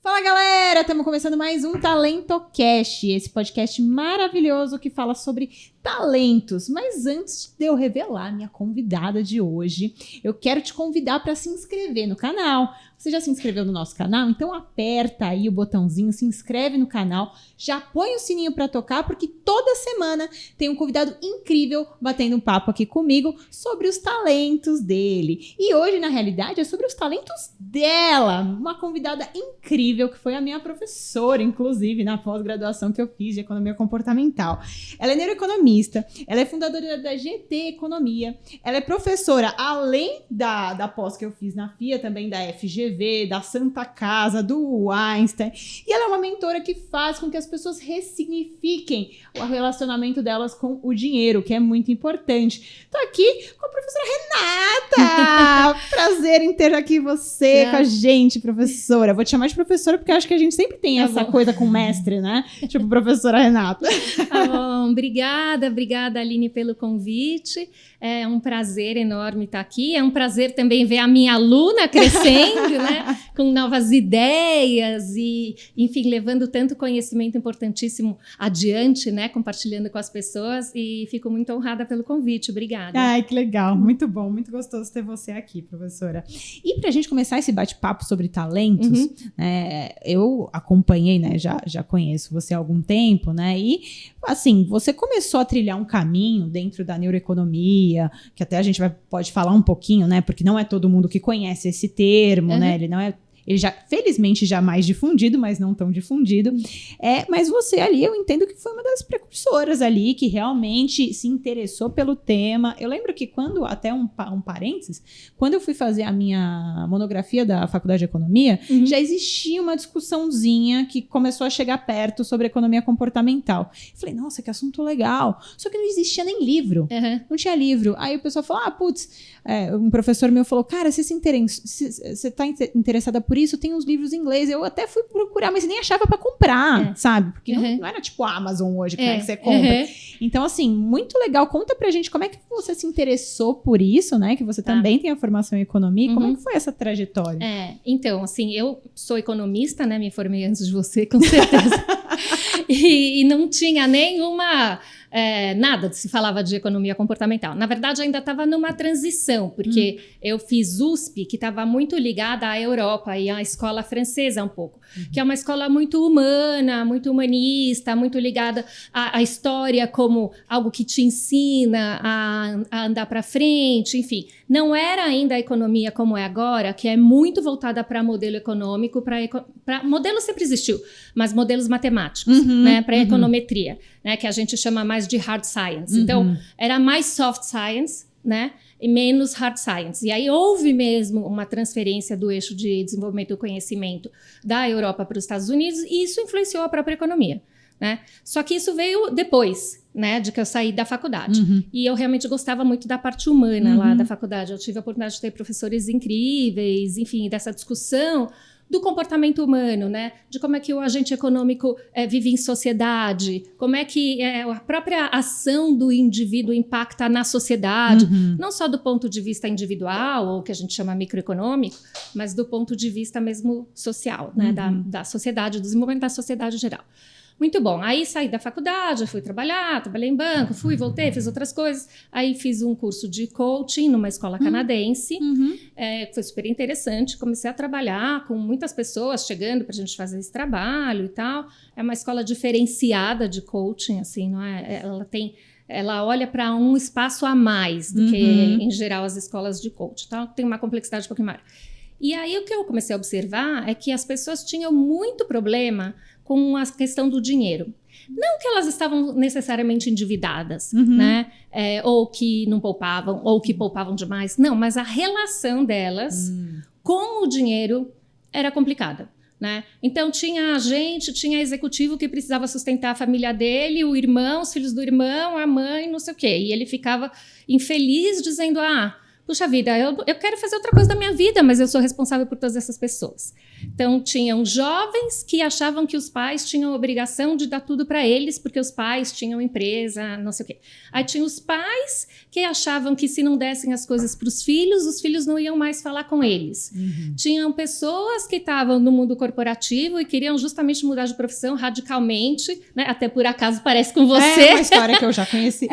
Fala galera, estamos começando mais um TalentoCast, esse podcast maravilhoso que fala sobre talentos. Mas antes de eu revelar minha convidada de hoje, eu quero te convidar para se inscrever no canal. Você já se inscreveu no nosso canal? Então aperta aí o botãozinho, se inscreve no canal, já põe o sininho para tocar, porque toda semana tem um convidado incrível batendo um papo aqui comigo sobre os talentos dele. E hoje, na realidade, é sobre os talentos dela, uma convidada incrível que foi a minha professora, inclusive, na pós-graduação que eu fiz de Economia Comportamental. Ela é neuroeconomista, ela é fundadora da GT Economia, ela é professora, além da pós que eu fiz na FIA, também da FGV, da Santa Casa, do Einstein, e ela é uma mentora que faz com que as pessoas ressignifiquem o relacionamento delas com o dinheiro, que é muito importante. Tô aqui com a professora Renata! Prazer em ter aqui você com a gente, professora. Vou te chamar de professora porque acho que a gente sempre tem essa coisa com mestre, né? Tipo, professora Renata. Tá bom, obrigada, Aline, pelo convite. É um prazer enorme estar aqui. É um prazer também ver a minha aluna crescendo, né? Com novas ideias e, enfim, levando tanto conhecimento importantíssimo adiante, né? Compartilhando com as pessoas. E fico muito honrada pelo convite. Obrigada. Ai, que legal. Muito bom, muito gostoso ter você aqui, professora. E para a gente começar esse bate-papo sobre talentos, eu acompanhei, né? Já conheço você há algum tempo, né? E, assim, você começou a trilhar um caminho dentro da neuroeconomia, que até a gente pode falar um pouquinho, né? Porque não é todo mundo que conhece esse termo, né? Ele já, felizmente, já mais difundido, mas não tão difundido. Mas você ali, eu entendo que foi uma das precursoras ali, que realmente se interessou pelo tema. Eu lembro que quando, até um parênteses, quando eu fui fazer a minha monografia da Faculdade de Economia, já existia uma discussãozinha que começou a chegar perto sobre economia comportamental. Eu falei, nossa, que assunto legal. Só que não existia nem livro. Não tinha livro. Aí o pessoal falou, um professor meu falou, cara, você está interessada por isso, tem uns livros em inglês. Eu até fui procurar, mas nem achava para comprar, sabe? Porque não era tipo a Amazon hoje, que você compra. Então, assim, muito legal. Conta pra gente como é que você se interessou por isso, né? Que você também tem a formação em economia. Como é que foi essa trajetória? Então, assim, eu sou economista, né? Me formei antes de você, com certeza. e não tinha nenhuma... nada se falava de economia comportamental. Na verdade, ainda estava numa transição, porque eu fiz USP, que estava muito ligada à Europa e à escola francesa um pouco, que é uma escola muito humana, muito humanista, muito ligada à história como algo que te ensina a andar para frente, enfim. Não era ainda a economia como é agora, que é muito voltada para modelo econômico, modelo sempre existiu, mas modelos matemáticos, né, para econometria, né, que a gente chama mais de hard science. Então, era mais soft science, né, e menos hard science. E aí houve mesmo uma transferência do eixo de desenvolvimento do conhecimento da Europa para os Estados Unidos, e isso influenciou a própria economia, né? Só que isso veio depois, né, de que eu saí da faculdade. E eu realmente gostava muito da parte humana lá da faculdade. Eu tive a oportunidade de ter professores incríveis, enfim, dessa discussão do comportamento humano, né? De como é que o agente econômico vive em sociedade, como é que a própria ação do indivíduo impacta na sociedade, não só do ponto de vista individual, ou que a gente chama microeconômico, mas do ponto de vista mesmo social, né? Da sociedade, do desenvolvimento da sociedade em geral. Muito bom. Aí saí da faculdade, fui trabalhei em banco, voltei, fiz outras coisas. Aí fiz um curso de coaching numa escola canadense, que foi super interessante. Comecei a trabalhar com muitas pessoas chegando para a gente fazer esse trabalho e tal. É uma escola diferenciada de coaching, assim, não é? Ela olha para um espaço a mais do que, em geral, as escolas de coaching. Então, tem uma complexidade um pouquinho maior. E aí, o que eu comecei a observar é que as pessoas tinham muito problema com a questão do dinheiro. Não que elas estavam necessariamente endividadas, né? Ou que não poupavam, ou que poupavam demais. Não, mas a relação delas com o dinheiro era complicada, né? Então, tinha executivo que precisava sustentar a família dele, o irmão, os filhos do irmão, a mãe, não sei o quê. E ele ficava infeliz dizendo, puxa vida, eu quero fazer outra coisa da minha vida, mas eu sou responsável por todas essas pessoas. Então, tinham jovens que achavam que os pais tinham a obrigação de dar tudo para eles, porque os pais tinham empresa, não sei o quê. Aí tinha os pais que achavam que se não dessem as coisas para os filhos não iam mais falar com eles. Tinham pessoas que estavam no mundo corporativo e queriam justamente mudar de profissão radicalmente, né? Até por acaso parece com você. É uma história que eu já conheci.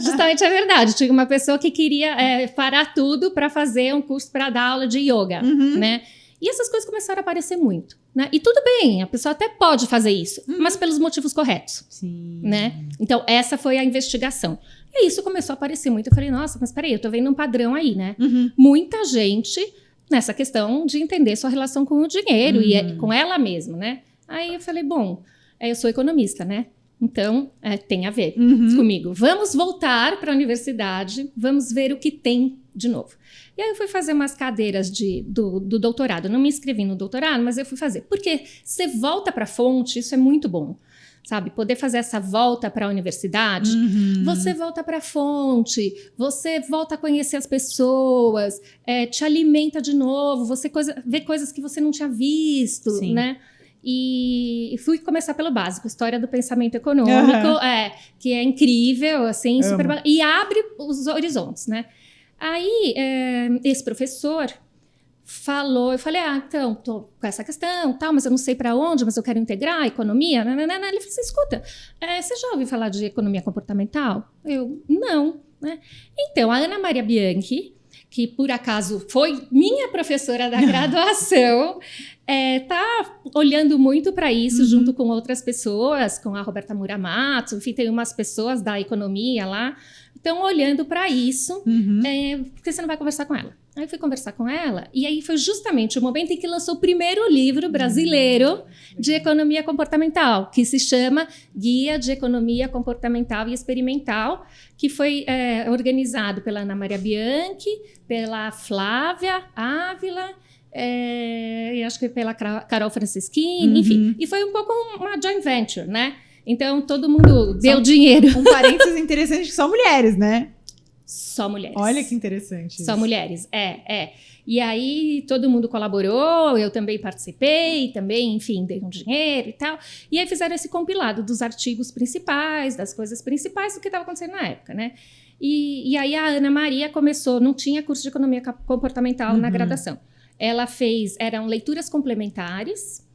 Justamente é verdade. Tinha uma pessoa que queria parar tudo para fazer um curso para dar aula de yoga, né? E essas coisas começaram a aparecer muito, né? E tudo bem, a pessoa até pode fazer isso, mas pelos motivos corretos, né? Então, essa foi a investigação. E isso começou a aparecer muito. Eu falei, nossa, mas peraí, eu tô vendo um padrão aí, né? Muita gente nessa questão de entender sua relação com o dinheiro e com ela mesma, né? Aí eu falei, bom, eu sou economista, né? Então, tem a ver comigo. Vamos voltar para a universidade, vamos ver o que tem de novo. E aí eu fui fazer umas cadeiras do doutorado. Eu não me inscrevi no doutorado, mas eu fui fazer. Porque você volta para a fonte, isso é muito bom. Sabe, poder fazer essa volta para a universidade, você volta para a fonte, você volta a conhecer as pessoas, te alimenta de novo, você vê coisas que você não tinha visto, né? E fui começar pelo básico, história do pensamento econômico, que é incrível, assim, super, e abre os horizontes, né? Aí, esse professor falou, eu falei, então, tô com essa questão, tal, mas eu não sei para onde, mas eu quero integrar a economia, nananana. Ele falou assim, escuta, você já ouviu falar de economia comportamental? Eu, não, né? Então, a Ana Maria Bianchi, que por acaso foi minha professora da graduação, tá olhando muito para isso junto com outras pessoas, com a Roberta Muramato, enfim, tem umas pessoas da economia lá, estão olhando para isso, porque você não vai conversar com ela. Aí eu fui conversar com ela, e aí foi justamente o momento em que lançou o primeiro livro brasileiro de economia comportamental, que se chama Guia de Economia Comportamental e Experimental, que foi organizado pela Ana Maria Bianchi, pela Flávia Ávila, e acho que pela Carol Franceschini, enfim. E foi um pouco uma joint venture, né? Então, todo mundo deu dinheiro. Um parênteses interessante, que só mulheres, né? Só mulheres. Olha que interessante. Só mulheres, E aí todo mundo colaborou, eu também participei, também, enfim, dei um dinheiro e tal. E aí fizeram esse compilado dos artigos principais, das coisas principais do que estava acontecendo na época, né? E aí a Ana Maria começou, não tinha curso de economia comportamental na graduação. Ela eram leituras complementares,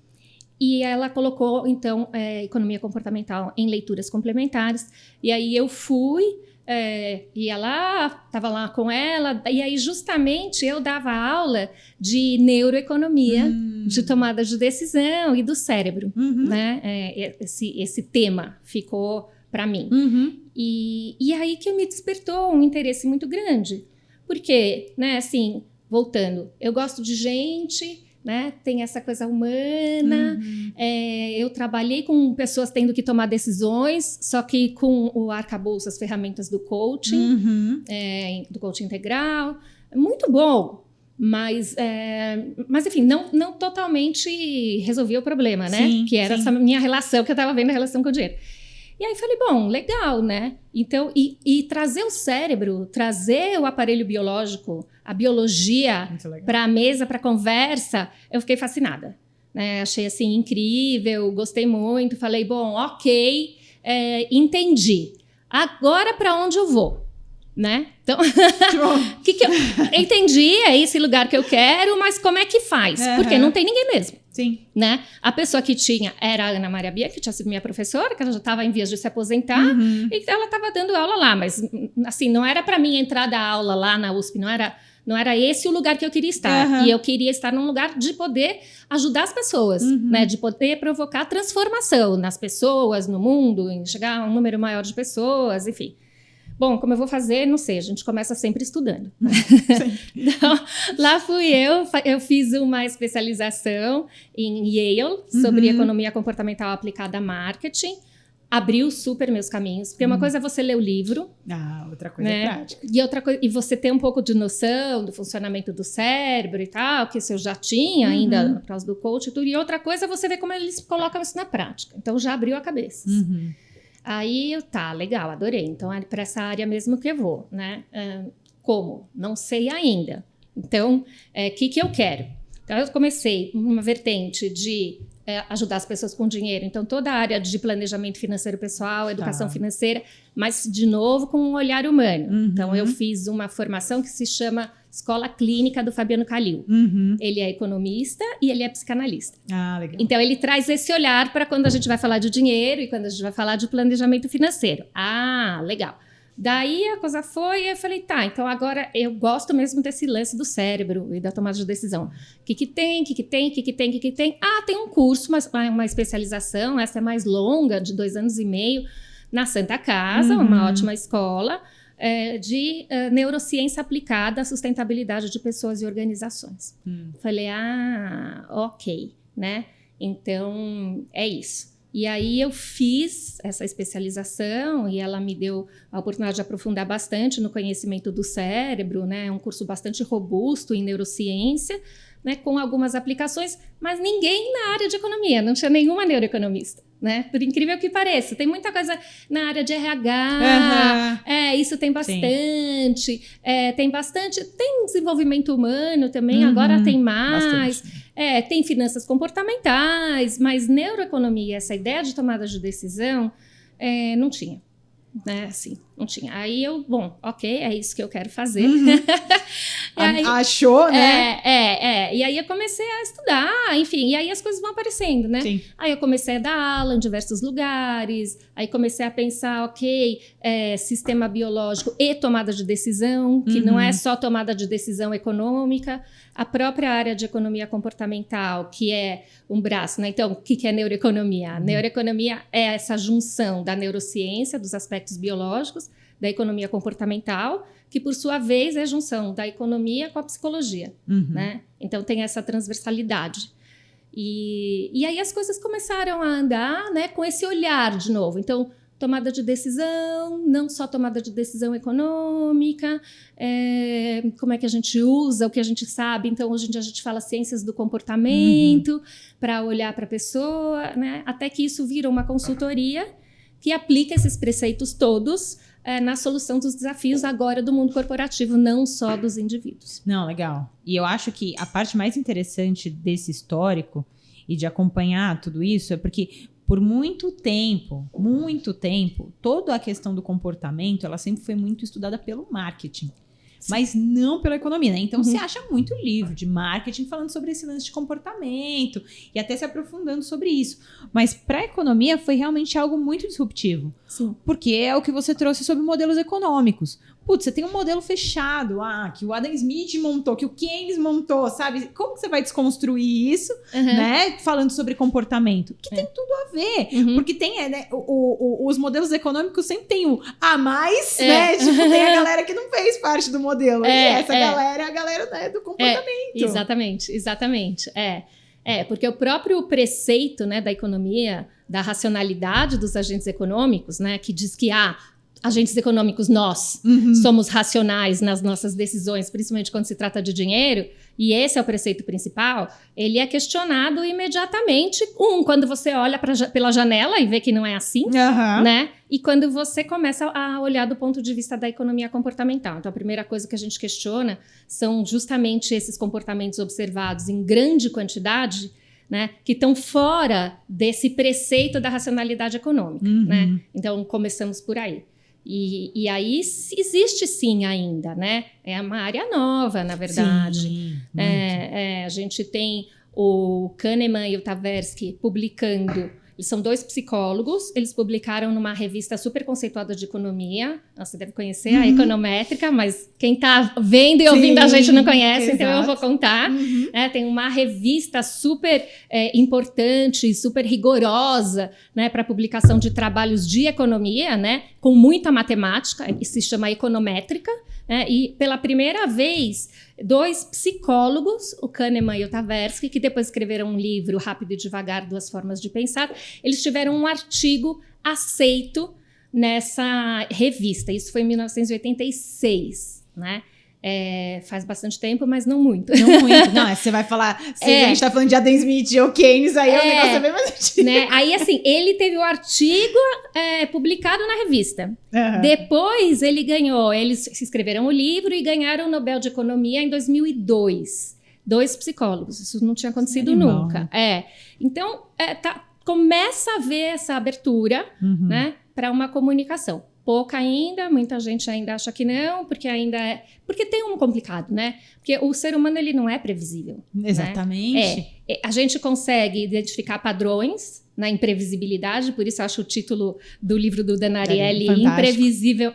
e ela colocou, então, economia comportamental em leituras complementares. E aí eu fui... ia lá, estava lá com ela, e aí justamente eu dava aula de neuroeconomia, de tomada de decisão e do cérebro, né? Esse tema ficou para mim. E aí que me despertou um interesse muito grande, porque, né, assim, voltando, eu gosto de gente... Né? Tem essa coisa humana. Eu trabalhei com pessoas tendo que tomar decisões, só que com o arcabouço, as ferramentas do coaching, do coaching integral. Muito bom, mas enfim, não totalmente resolvia o problema, né? Sim, que era essa minha relação, que eu estava vendo a relação com o dinheiro. E aí falei, bom, legal, né? Então, e trazer o cérebro, trazer o aparelho biológico, a biologia para a mesa, para a conversa, eu fiquei fascinada. Né? Achei, assim, incrível, gostei muito. Falei, bom, ok, entendi. Agora, para onde eu vou? Né? Então, que eu entendi, é esse lugar que eu quero, mas como é que faz? Porque não tem ninguém mesmo. Sim. Né? A pessoa que tinha era a Ana Maria Bia, que tinha sido minha professora, que ela já estava em vias de se aposentar, e ela estava dando aula lá, mas assim, não era para mim entrar da aula lá na USP, não era esse o lugar que eu queria estar. E eu queria estar num lugar de poder ajudar as pessoas, né? De poder provocar transformação nas pessoas, no mundo, em chegar a um número maior de pessoas, enfim. Bom, como eu vou fazer, não sei, a gente começa sempre estudando. Então, lá fui eu fiz uma especialização em Yale sobre economia comportamental aplicada a marketing. Abriu super meus caminhos, porque uma coisa é você ler o livro. Outra coisa é prática. E outra coisa, e você ter um pouco de noção do funcionamento do cérebro e tal, que isso eu já tinha ainda por causa do coach e tudo. E outra coisa é você ver como eles colocam isso na prática. Então, já abriu a cabeça. Aí, legal, adorei. Então, é para essa área mesmo que eu vou, né? como? Não sei ainda. Então, o que eu quero? Então, eu comecei uma vertente de ajudar as pessoas com dinheiro. Então, toda a área de planejamento financeiro pessoal, educação financeira, mas, de novo, com um olhar humano. Então, eu fiz uma formação que se chama Escola Clínica do Fabiano Calil. Ele é economista e ele é psicanalista. Legal. Então, ele traz esse olhar para quando a gente vai falar de dinheiro e quando a gente vai falar de planejamento financeiro. Legal. Daí a coisa foi, e eu falei, tá, então agora eu gosto mesmo desse lance do cérebro e da tomada de decisão. O que tem? Tem um curso, uma especialização, essa é mais longa, de 2 anos e meio, na Santa Casa, uma ótima escola, de neurociência aplicada à sustentabilidade de pessoas e organizações. Falei, ok, né? Então, é isso. E aí eu fiz essa especialização e ela me deu a oportunidade de aprofundar bastante no conhecimento do cérebro, né? É um curso bastante robusto em neurociência, né? Com algumas aplicações, mas ninguém na área de economia, não tinha nenhuma neuroeconomista, né? Por incrível que pareça, tem muita coisa na área de RH, isso tem bastante, tem desenvolvimento humano também, agora tem mais, tem finanças comportamentais, mas neuroeconomia, essa ideia de tomada de decisão, não tinha. Né, assim, não tinha. Aí eu, ok, é isso que eu quero fazer. Aí, achou, né? E aí eu comecei a estudar, enfim, e aí as coisas vão aparecendo, né? Sim. Aí eu comecei a dar aula em diversos lugares, aí comecei a pensar, sistema biológico e tomada de decisão, que não é só tomada de decisão econômica, a própria área de economia comportamental, que é um braço, né? Então, o que é neuroeconomia? A neuroeconomia é essa junção da neurociência, dos aspectos biológicos, da economia comportamental, que, por sua vez, é a junção da economia com a psicologia, né? Então, tem essa transversalidade. E aí as coisas começaram a andar, né, com esse olhar de novo. Então, tomada de decisão, não só tomada de decisão econômica, como é que a gente usa o que a gente sabe. Então, hoje em dia a gente fala ciências do comportamento para olhar para a pessoa, né? Até que isso vira uma consultoria que aplica esses preceitos todos na solução dos desafios agora do mundo corporativo, não só dos indivíduos. Não, legal. E eu acho que a parte mais interessante desse histórico e de acompanhar tudo isso é porque por muito tempo, toda a questão do comportamento, ela sempre foi muito estudada pelo marketing. Mas não pela economia, né? Então, você acha muito livro de marketing falando sobre esse lance de comportamento e até se aprofundando sobre isso. Mas para a economia foi realmente algo muito disruptivo. Sim. Porque é o que você trouxe sobre modelos econômicos. Putz, você tem um modelo fechado, que o Adam Smith montou, que o Keynes montou, sabe? Como que você vai desconstruir isso, né? Falando sobre comportamento. Que tem tudo a ver. Porque tem, né, os modelos econômicos sempre tem o a mais, né? Tipo, tem a galera que não fez parte do modelo. E essa galera é a galera, né, do comportamento. Exatamente. Porque o próprio preceito, né, da economia, da racionalidade dos agentes econômicos, né, que diz que agentes econômicos, nós somos racionais nas nossas decisões, principalmente quando se trata de dinheiro, e esse é o preceito principal, ele é questionado imediatamente, quando você olha pela janela e vê que não é assim, né? E quando você começa a olhar do ponto de vista da economia comportamental. Então, a primeira coisa que a gente questiona são justamente esses comportamentos observados em grande quantidade, né, que estão fora desse preceito da racionalidade econômica, né? Então, começamos por aí. E aí existe sim ainda, né? É uma área nova, na verdade. Sim, a gente tem o Kahneman e o Tversky publicando. Eles são 2 psicólogos, eles publicaram numa revista super conceituada de economia. Você deve conhecer a Econométrica, mas quem está vendo e ouvindo a gente não conhece, então eu vou contar. Tem uma revista super importante, super rigorosa, né, para publicação de trabalhos de economia, né, com muita matemática, que se chama Econométrica. E pela primeira vez, 2 psicólogos, o Kahneman e o Tversky, que depois escreveram um livro, Rápido e Devagar, 2 Formas de Pensar, eles tiveram um artigo aceito nessa revista. Isso foi em 1986, né? Faz bastante tempo, mas não muito. Não muito. Não, você vai falar... Se a gente tá falando de Adam Smith ou Keynes, aí o negócio é bem mais antigo. Né? Aí, assim, ele teve o artigo publicado na revista. Uhum. Depois, eles escreveram o livro e ganharam o Nobel de Economia em 2002. 2 psicólogos. Isso não tinha acontecido nunca. Então, começa a ver essa abertura, né, para uma comunicação. Pouca ainda, muita gente ainda acha que não, porque porque tem um complicado, né? Porque o ser humano, ele não é previsível. Exatamente. Né? A gente consegue identificar padrões na imprevisibilidade, por isso eu acho o título do livro do Dan Ariely,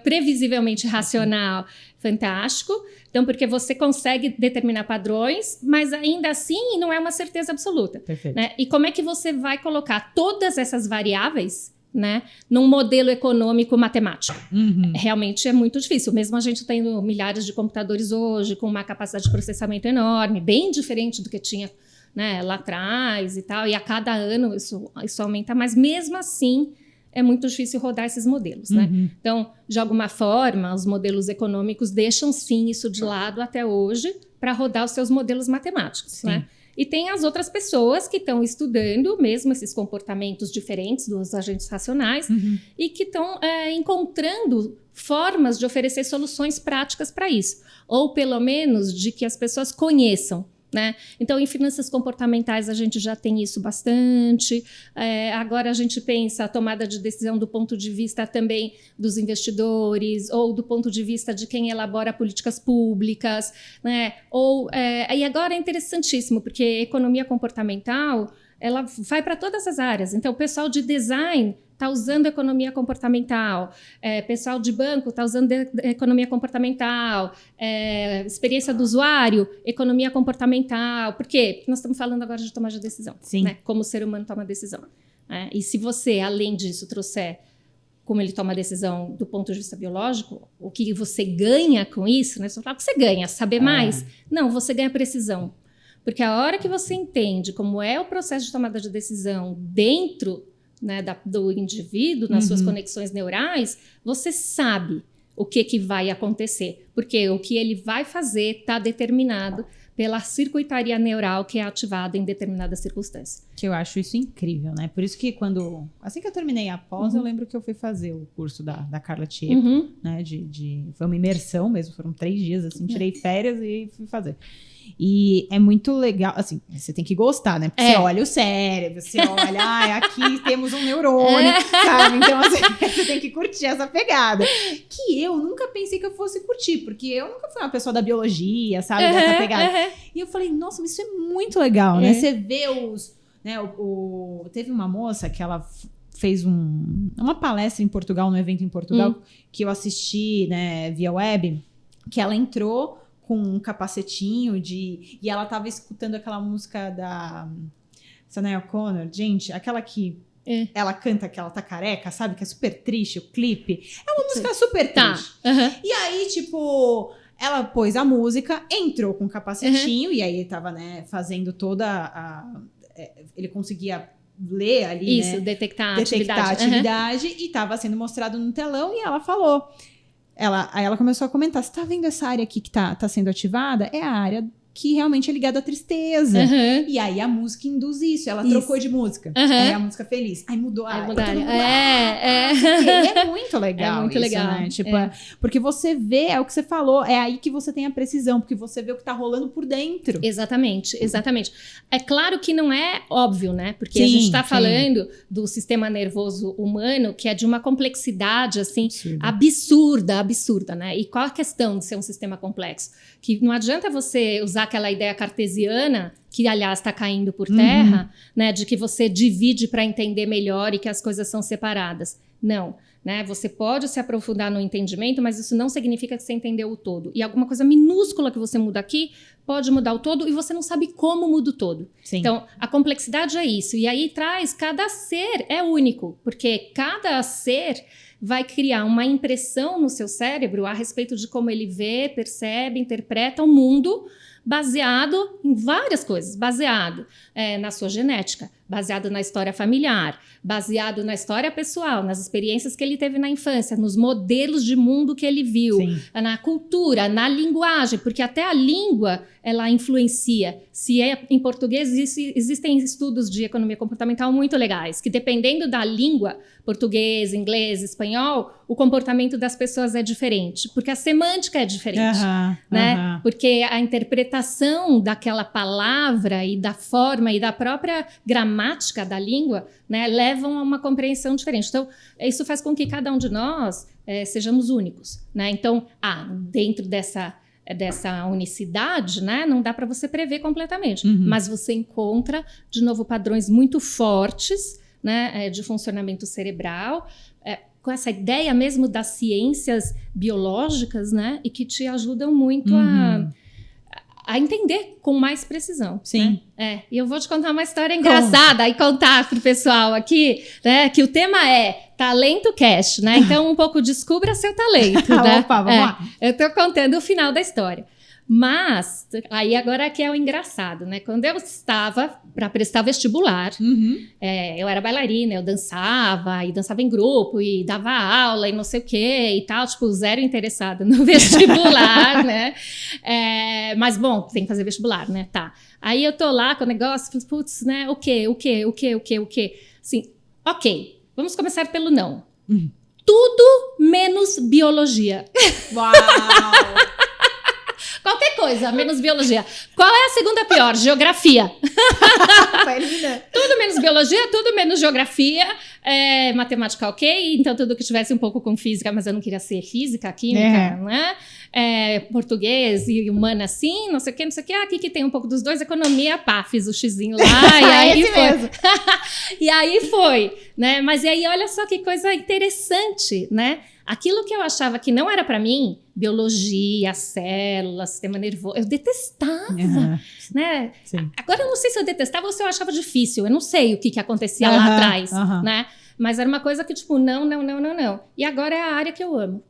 Previsivelmente Racional, fantástico. Então, porque você consegue determinar padrões, mas ainda assim não é uma certeza absoluta. Perfeito. Né? E como é que você vai colocar todas essas variáveis, né, num modelo econômico matemático? Realmente é muito difícil. Mesmo a gente tendo milhares de computadores hoje, com uma capacidade de processamento enorme, bem diferente do que tinha, né, lá atrás e tal, e a cada ano isso aumenta, mas mesmo assim é muito difícil rodar esses modelos, né? Então, de alguma forma, os modelos econômicos deixam sim isso de lado até hoje para rodar os seus modelos matemáticos, né? E tem as outras pessoas que estão estudando mesmo esses comportamentos diferentes dos agentes racionais e que estão encontrando formas de oferecer soluções práticas para isso, ou pelo menos de que as pessoas conheçam. Né? Então, em finanças comportamentais, a gente já tem isso bastante. Agora, a gente pensa a tomada de decisão do ponto de vista também dos investidores, ou do ponto de vista de quem elabora políticas públicas. Né? E agora é interessantíssimo, porque economia comportamental ela vai para todas as áreas. Então, o pessoal de design está usando economia comportamental, pessoal de banco está usando economia comportamental, experiência do usuário, economia comportamental. Por quê? Porque nós estamos falando agora de tomar de decisão, né? Como o ser humano toma decisão. E se você, além disso, trouxer como ele toma decisão do ponto de vista biológico, o que você ganha com isso, né? Você fala, o que você ganha? Saber mais? Não, você ganha precisão. Porque a hora que você entende como é o processo de tomada de decisão dentro, né, do indivíduo, nas suas conexões neurais, você sabe o que vai acontecer. Porque o que ele vai fazer está determinado pela circuitaria neural que é ativada em determinada circunstância. Que eu acho isso incrível, né? Por isso que assim que eu terminei a pós, eu lembro que eu fui fazer o curso da Carla Tiepo, né? Foi uma imersão mesmo, foram 3 dias, assim, tirei férias e fui fazer. E é muito legal, assim, você tem que gostar, né? Porque você olha o cérebro, você olha, aqui temos um neurônio, sabe? Então, assim, você tem que curtir essa pegada. Que eu nunca pensei que eu fosse curtir, porque eu nunca fui uma pessoa da biologia, sabe? Dessa pegada. E eu falei, nossa, mas isso é muito legal, né? Você vê né, teve uma moça que ela fez uma palestra em Portugal, num evento em Portugal, que eu assisti, né, via web, que ela entrou com um capacetinho e ela tava escutando aquela música da Sinéad O'Connor, gente, aquela que ela canta que ela tá careca, sabe? Que é super triste, o clipe. É uma música super triste. E aí, tipo, ela pôs a música, entrou com o capacetinho, e aí ele tava, né, fazendo toda ele conseguia ler ali, isso, né? detectar a atividade e tava sendo mostrado no telão, e ela falou... Aí ela começou a comentar, você tá vendo essa área aqui que tá sendo ativada? É a área que realmente é ligada à tristeza. E aí a música induz isso. Ela trocou de música. Aí a música feliz. Aí mudou a área. É muito legal. É muito isso, legal. Né? Tipo, porque você vê, é o que você falou, é aí que você tem a precisão, porque você vê o que tá rolando por dentro. Exatamente. É claro que não é óbvio, né? Porque a gente tá falando do sistema nervoso humano, que é de uma complexidade, assim, absurda, né? E qual a questão de ser um sistema complexo? Que não adianta você usar aquela ideia cartesiana, que aliás está caindo por terra, né, de que você divide para entender melhor e que as coisas são separadas. Não, né? Você pode se aprofundar no entendimento, mas isso não significa que você entendeu o todo. E alguma coisa minúscula que você muda aqui pode mudar o todo e você não sabe como muda o todo. Então, a complexidade é isso. E aí cada ser é único, porque cada ser vai criar uma impressão no seu cérebro a respeito de como ele vê, percebe, interpreta o mundo, baseado em várias coisas, baseado na sua genética, baseado na história familiar, baseado na história pessoal, nas experiências que ele teve na infância, nos modelos de mundo que ele viu, na cultura, na linguagem, porque até a língua ela influencia. Se é em português, existem estudos de economia comportamental muito legais, que dependendo da língua, português, inglês, espanhol, o comportamento das pessoas é diferente, porque a semântica é diferente, né? Porque a interpretação daquela palavra e da forma e da própria gramática da língua, né, levam a uma compreensão diferente. Então, isso faz com que cada um de nós sejamos únicos, né? Então, dentro dessa unicidade, né, não dá para você prever completamente, mas você encontra, de novo, padrões muito fortes, né, de funcionamento cerebral, com essa ideia mesmo das ciências biológicas, né, e que te ajudam muito a entender com mais precisão. Sim. Né? E eu vou te contar uma história engraçada e contar pro pessoal aqui, né, que o tema é Talento Cash, né? Então, um pouco descubra seu talento, né? Opa, vamos lá. Eu tô contando o final da história. Mas, aí agora que é o engraçado, né? Quando eu estava para prestar vestibular, eu era bailarina, eu dançava, e dançava em grupo, e dava aula, e não sei o quê, e tal, tipo, zero interessada no vestibular, né? Mas, bom, tem que fazer vestibular, né? Tá. Aí eu tô lá com o negócio, putz, né? O quê? Assim, ok, vamos começar pelo não. Tudo menos biologia. Uau! Qualquer coisa, menos biologia. Qual é a segunda pior? Geografia. Tudo menos biologia, tudo menos geografia. Matemática ok, então tudo que tivesse um pouco com física, mas eu não queria ser física, química, né? Português e humana assim, não sei o que. Aqui que tem um pouco dos dois, economia, pá, fiz o xizinho lá, e aí foi. E aí foi, né? Mas e aí, olha só que coisa interessante, né? Aquilo que eu achava que não era para mim, biologia, células, sistema nervoso, eu detestava, né? Sim. Agora eu não sei se eu detestava ou se eu achava difícil, eu não sei o que acontecia lá atrás, né? Mas era uma coisa que tipo, não. E agora é a área que eu amo,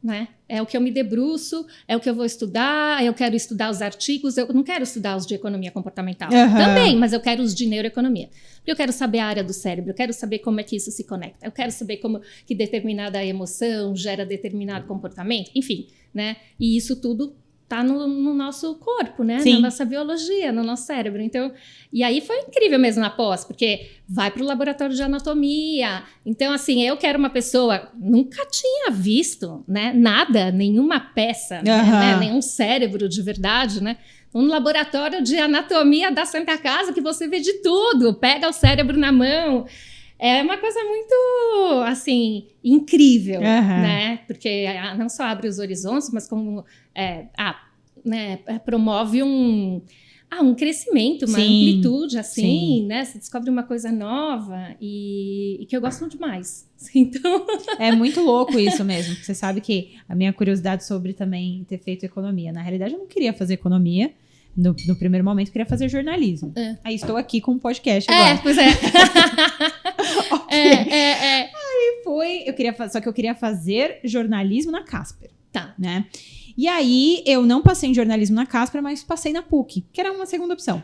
né? É o que eu me debruço, é o que eu vou estudar, eu quero estudar os artigos, eu não quero estudar os de economia comportamental também, mas eu quero os de neuroeconomia. Porque eu quero saber a área do cérebro, eu quero saber como é que isso se conecta, eu quero saber como que determinada emoção gera determinado comportamento, enfim, né? E isso tudo tá no nosso corpo, né? Sim. Na nossa biologia, no nosso cérebro. Então, e aí foi incrível mesmo na pós, porque vai para o laboratório de anatomia. Então, assim, eu quero uma pessoa, nunca tinha visto, né? Nada, nenhuma peça, né? Nenhum cérebro de verdade, né? Um laboratório de anatomia da Santa Casa que você vê de tudo, pega o cérebro na mão. É uma coisa muito, assim, incrível, né? Porque não só abre os horizontes, mas como promove um crescimento, uma amplitude, assim, né? Você descobre uma coisa nova e que eu gosto demais. Então... É muito louco isso mesmo. Você sabe que a minha curiosidade sobre também ter feito economia. Na realidade, eu não queria fazer economia. No primeiro momento, eu queria fazer jornalismo. Aí estou aqui com um podcast agora. Pois é. Aí foi... Só que eu queria fazer jornalismo na Casper. Tá. Né? E aí, eu não passei em jornalismo na Casper, mas passei na PUC, que era uma segunda opção.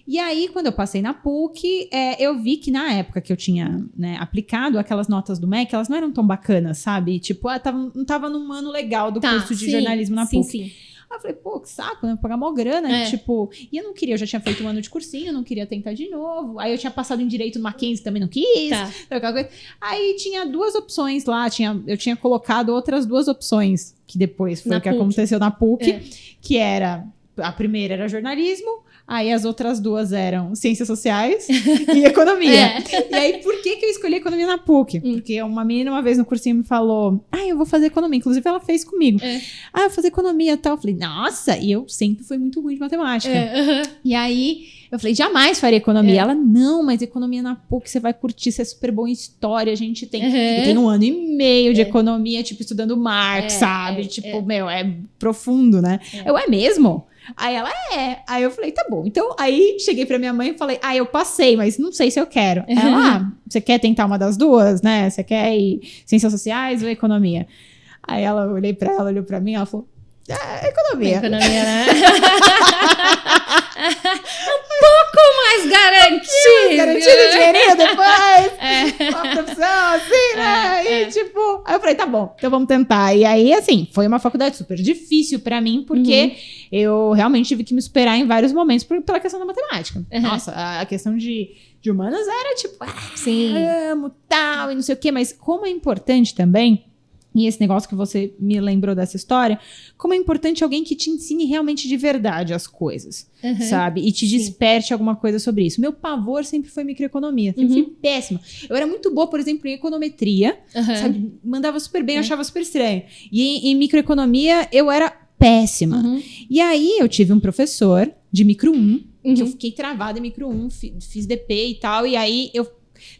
E aí, quando eu passei na PUC, eu vi que na época que eu tinha, né, aplicado aquelas notas do MEC, elas não eram tão bacanas, sabe? Tipo, não tava num ano legal do curso de jornalismo na PUC. Sim. Aí eu falei, pô, que saco, né? Vou pagar mó grana, tipo... E eu não queria, eu já tinha feito um ano de cursinho, não queria tentar de novo. Aí eu tinha passado em Direito no Mackenzie, também não quis. Aquela coisa. Aí tinha duas opções lá, eu tinha colocado outras duas opções, que depois foi o que aconteceu na PUC, que era... A primeira era jornalismo, aí as outras duas eram ciências sociais e economia. E aí, por que eu escolhi economia na PUC? Porque uma menina uma vez no cursinho me falou, eu vou fazer economia. Inclusive, ela fez comigo. Eu vou fazer economia e tal. Eu falei, nossa! E eu sempre fui muito ruim de matemática. E aí, eu falei, jamais faria economia. Ela, não, mas economia na PUC, você vai curtir, você é super bom em história. A gente tem... Eu tenho 1 ano e meio de economia, tipo, estudando Marx, sabe? Tipo, meu, é profundo, né? Eu, é mesmo? Aí ela, Aí eu falei, tá bom. Então, aí cheguei pra minha mãe e falei, eu passei, mas não sei se eu quero. Ela, você quer tentar uma das duas, né? Você quer ir ciências sociais ou economia? Aí ela, olhei pra ela, olhou pra mim, ela falou, Economia. Economia, né? Um pouco mais garantido. Garantido o dinheirinho depois. Uma profissão assim, né? E tipo... Aí eu falei, tá bom, então vamos tentar. E aí, assim, foi uma faculdade super difícil pra mim, porque eu realmente tive que me superar em vários momentos pela questão da matemática. Nossa, a questão de humanas era tipo... Sim. Amo, tal, e não sei o quê. Mas como é importante também... E esse negócio que você me lembrou dessa história, como é importante alguém que te ensine realmente de verdade as coisas, sabe? E te desperte alguma coisa sobre isso. Meu pavor sempre foi microeconomia, sempre fui péssima. Eu era muito boa, por exemplo, em econometria, sabe? Mandava super bem, achava super estranho. E em microeconomia eu era péssima. E aí eu tive um professor de micro 1, que eu fiquei travada em micro 1, fiz DP e tal, e aí eu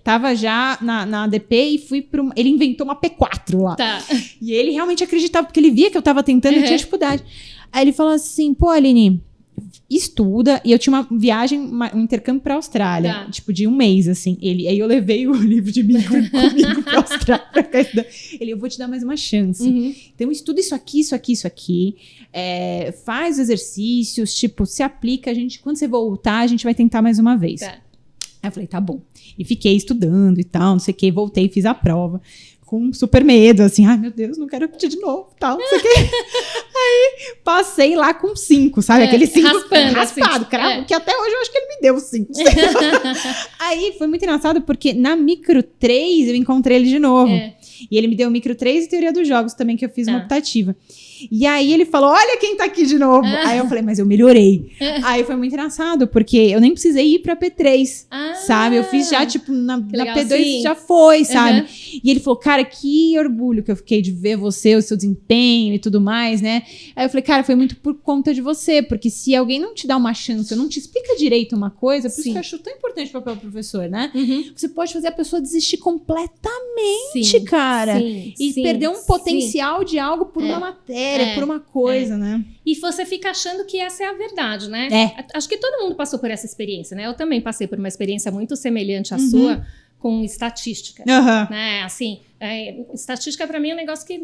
tava já na ADP e fui ele inventou uma P4 lá. Tá. E ele realmente acreditava, porque ele via que eu tava tentando e tinha dificuldade. Aí ele falou assim, pô, Aline, estuda. E eu tinha uma viagem, um intercâmbio pra Austrália, tipo de um mês, assim. Aí eu levei o livro de micro comigo pra Austrália. Eu vou te dar mais uma chance. Então estuda isso aqui, isso aqui, isso aqui. Faz os exercícios, tipo, se aplica. Quando você voltar, a gente vai tentar mais uma vez. Aí eu falei, tá bom. E fiquei estudando e tal, não sei o que. Voltei, fiz a prova. Com super medo, assim. Ai, meu Deus, não quero repetir de novo, tal, não sei o que. Aí, passei lá com 5, sabe? Aquele 5 raspado. Assim, que até hoje eu acho que ele me deu 5. Aí, foi muito engraçado, porque na micro 3, eu encontrei ele de novo. E ele me deu micro 3 e teoria dos jogos também, que eu fiz uma optativa. E aí ele falou, olha quem tá aqui de novo. Aí eu falei, mas eu melhorei. Aí foi muito engraçado, porque eu nem precisei ir pra P3, sabe? Eu fiz já, tipo, na P2 já foi, sabe? E ele falou, cara, que orgulho que eu fiquei de ver você, o seu desempenho e tudo mais, né? Aí eu falei, cara, foi muito por conta de você, porque se alguém não te dá uma chance, não te explica direito uma coisa, por isso que eu acho tão importante o papel do professor, né? Você pode fazer a pessoa desistir completamente, cara. E perder um potencial de algo por uma matéria. Por uma coisa, né? E você fica achando que essa é a verdade, né? Acho que todo mundo passou por essa experiência, né? Eu também passei por uma experiência muito semelhante à sua com estatística, né? Assim, estatística pra mim é um negócio que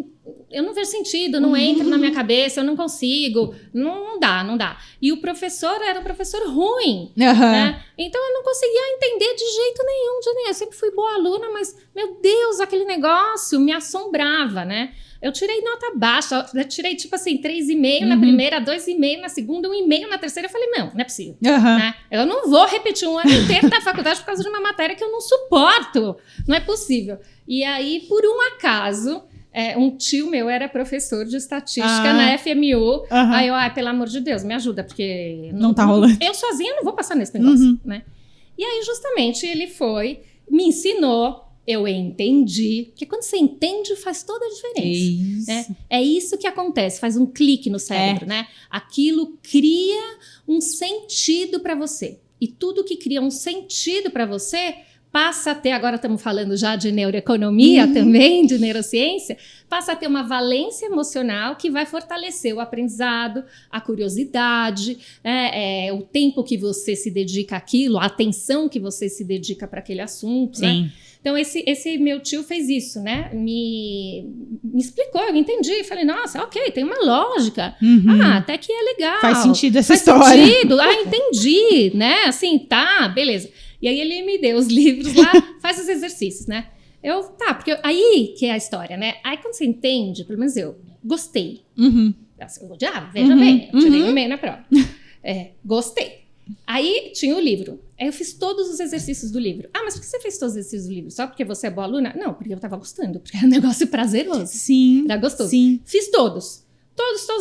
eu não vejo sentido, não entra na minha cabeça, eu não consigo, não dá. E o professor era um professor ruim, né? Então eu não conseguia entender de jeito nenhum. Eu sempre fui boa aluna, mas, meu Deus, aquele negócio me assombrava, né? Eu tirei nota baixa, eu tirei tipo assim, 3,5 na primeira, 2,5 na segunda, 1,5 na terceira. Eu falei, não é possível. Né? Eu não vou repetir um ano inteiro da faculdade por causa de uma matéria que eu não suporto. Não é possível. E aí, por um acaso, um tio meu era professor de estatística na FMU. Aí eu, pelo amor de Deus, me ajuda, porque não tá rolando. Eu sozinha não vou passar nesse negócio, né? E aí, justamente, ele foi, me ensinou. Eu entendi, porque quando você entende faz toda a diferença. Né? É isso que acontece, faz um clique no cérebro, né? Aquilo cria um sentido para você. E tudo que cria um sentido para você passa a ter, agora estamos falando já de neuroeconomia também, de neurociência, passa a ter uma valência emocional que vai fortalecer o aprendizado, a curiosidade, o tempo que você se dedica àquilo, a atenção que você se dedica para aquele assunto, né? Então, esse meu tio fez isso, né? Me explicou, eu entendi. Falei, nossa, ok, tem uma lógica. Até que é legal. Faz sentido essa história. Faz sentido. Entendi, né? Assim, tá, beleza. E aí ele me deu os livros lá, faz os exercícios, né? Porque aí que é a história, né? Aí quando você entende, pelo menos eu gostei. Veja bem, eu tirei 1,5 na prova. Gostei. Aí tinha o livro. Aí eu fiz todos os exercícios do livro. Mas por que você fez todos os exercícios do livro? Só porque você é boa aluna? Não, porque eu tava gostando. Porque era um negócio prazeroso. Sim. Era gostoso. Sim. Fiz todos,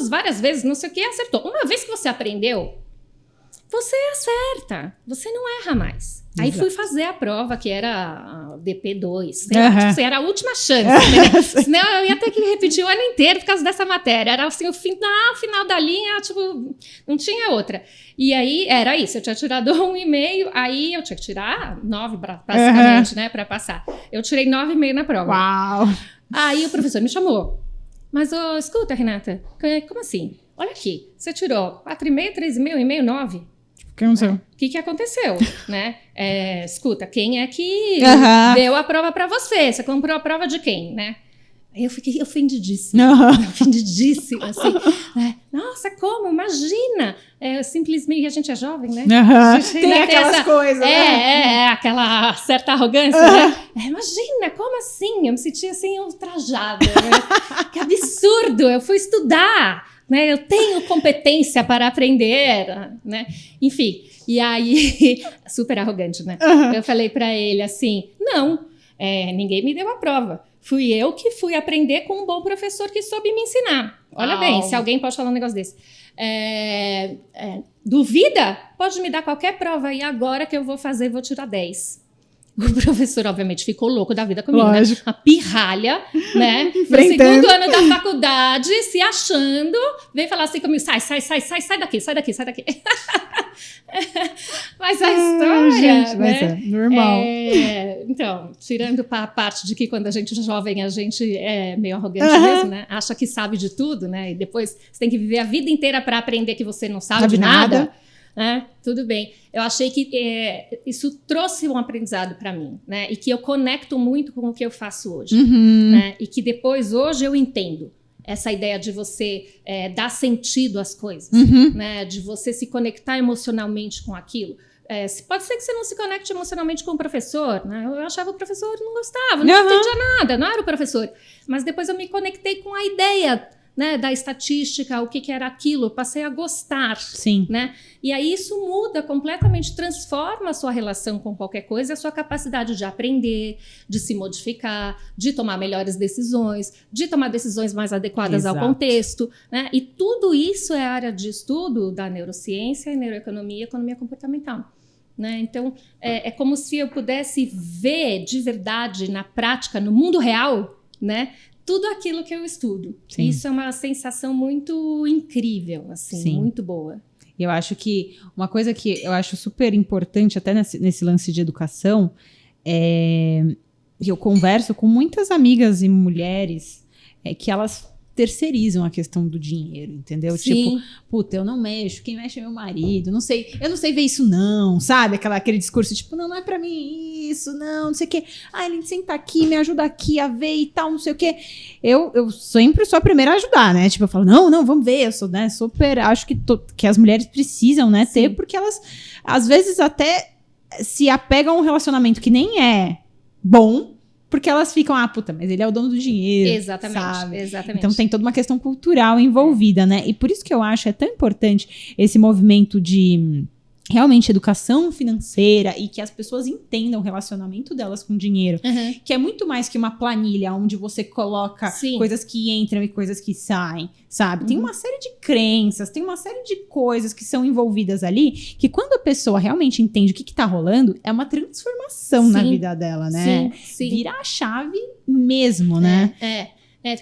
várias vezes, não sei o que, acertou. Uma vez que você aprendeu, você acerta. Você não erra mais. Aí fui fazer a prova, que era a DP2. Era a última chance. Né? Senão eu ia ter que repetir o ano inteiro por causa dessa matéria. Era assim, o final da linha, tipo, não tinha outra. E aí, era isso. Eu tinha tirado 1,5, aí eu tinha que tirar 9, basicamente, né, para passar. Eu tirei 9,5 na prova. Uau! Aí o professor me chamou. Mas, escuta, Renata, como assim? Olha aqui, você tirou 4,5, 3,5, 1,5, 9. O que aconteceu? O que aconteceu, né? Escuta, quem é que deu a prova para você? Você comprou a prova de quem, né? Eu fiquei ofendidíssima, ofendidíssima, assim, né? Nossa, como? Imagina! Simplesmente, a gente é jovem, né? A gente tem aquelas coisas, né? Aquela certa arrogância, né? Imagina, como assim? Eu me senti assim, ultrajada, né? Que absurdo! Eu fui estudar, né? Eu tenho competência para aprender, né? Enfim, e aí, super arrogante, né? Eu falei para ele assim, não, ninguém me deu a prova. Fui eu que fui aprender com um bom professor que soube me ensinar. Olha bem, se alguém pode falar um negócio desse. Duvida? Pode me dar qualquer prova aí agora que eu vou fazer, vou tirar 10. O professor, obviamente, ficou louco da vida comigo, né? Uma pirralha, né? No segundo ano da faculdade, se achando, veio falar assim comigo, sai daqui. Mas a história, gente, né? Normal. Então, tirando a parte de que quando a gente é jovem, a gente é meio arrogante mesmo, né? Acha que sabe de tudo, né? E depois você tem que viver a vida inteira para aprender que você não sabe de nada. Tudo bem. Eu achei que isso trouxe um aprendizado para mim, né? E que eu conecto muito com o que eu faço hoje, né? E que depois, hoje, eu entendo essa ideia de você dar sentido às coisas, né? De você se conectar emocionalmente com aquilo. Pode ser que você não se conecte emocionalmente com o professor, né? Eu achava o professor, não gostava, não entendia nada, não era o professor. Mas depois eu me conectei com a ideia, né, da estatística, o que era aquilo, eu passei a gostar. Sim. Né? E aí isso muda completamente, transforma a sua relação com qualquer coisa, a sua capacidade de aprender, de se modificar, de tomar melhores decisões, de tomar decisões mais adequadas ao contexto. Né? E tudo isso é área de estudo da neurociência, e neuroeconomia e economia comportamental. Né? Então, é como se eu pudesse ver de verdade, na prática, no mundo real, né, tudo aquilo que eu estudo. Sim. Isso é uma sensação muito incrível, assim, sim, muito boa. Eu acho que uma coisa que eu acho super importante, até nesse lance de educação, eu converso com muitas amigas e mulheres que elas terceirizam a questão do dinheiro, entendeu? Sim. Tipo, puta, eu não mexo, quem mexe é meu marido, eu não sei ver isso não, sabe? Aquele discurso, tipo, não é pra mim isso, não sei o quê. Ele senta aqui, me ajuda aqui a ver e tal, não sei o quê. Eu sempre sou a primeira a ajudar, né? Tipo, eu falo, não, vamos ver, eu sou, né, super, acho que as mulheres precisam, né, ter, porque elas, às vezes, até se apegam a um relacionamento que nem é bom, porque elas ficam, puta, mas ele é o dono do dinheiro. Exatamente, sabe? Exatamente. Então tem toda uma questão cultural envolvida, né? E por isso que eu acho tão importante esse movimento de realmente educação financeira e que as pessoas entendam o relacionamento delas com o dinheiro, que é muito mais que uma planilha onde você coloca coisas que entram e coisas que saem, sabe? Tem uma série de crenças, tem uma série de coisas que são envolvidas ali, que quando a pessoa realmente entende o que tá rolando, é uma transformação na vida dela, né? Sim. Vira a chave mesmo, né?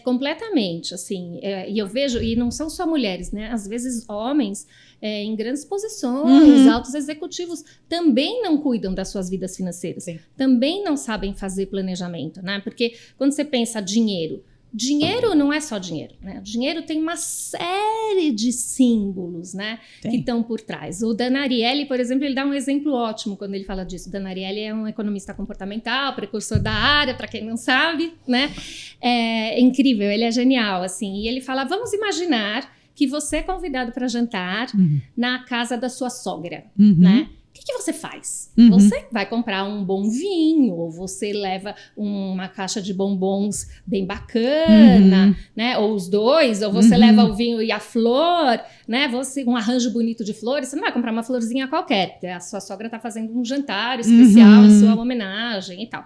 Completamente, assim, e eu vejo, e não são só mulheres, né? Às vezes homens em grandes posições, altos executivos, também não cuidam das suas vidas financeiras, também não sabem fazer planejamento, né? Porque quando você pensa dinheiro não é só dinheiro, né? Dinheiro tem uma série de símbolos, né, que estão por trás. O Dan Ariely, por exemplo, ele dá um exemplo ótimo quando ele fala disso. O Dan Ariely é um economista comportamental, precursor da área, para quem não sabe, né? É incrível, ele é genial, assim. E ele fala, vamos imaginar que você é convidado para jantar na casa da sua sogra, né? O que você faz? Você vai comprar um bom vinho, ou você leva uma caixa de bombons bem bacana, né? Ou os dois, ou você leva o vinho e a flor, né? Um arranjo bonito de flores. Você não vai comprar uma florzinha qualquer, a sua sogra está fazendo um jantar especial em sua homenagem e tal.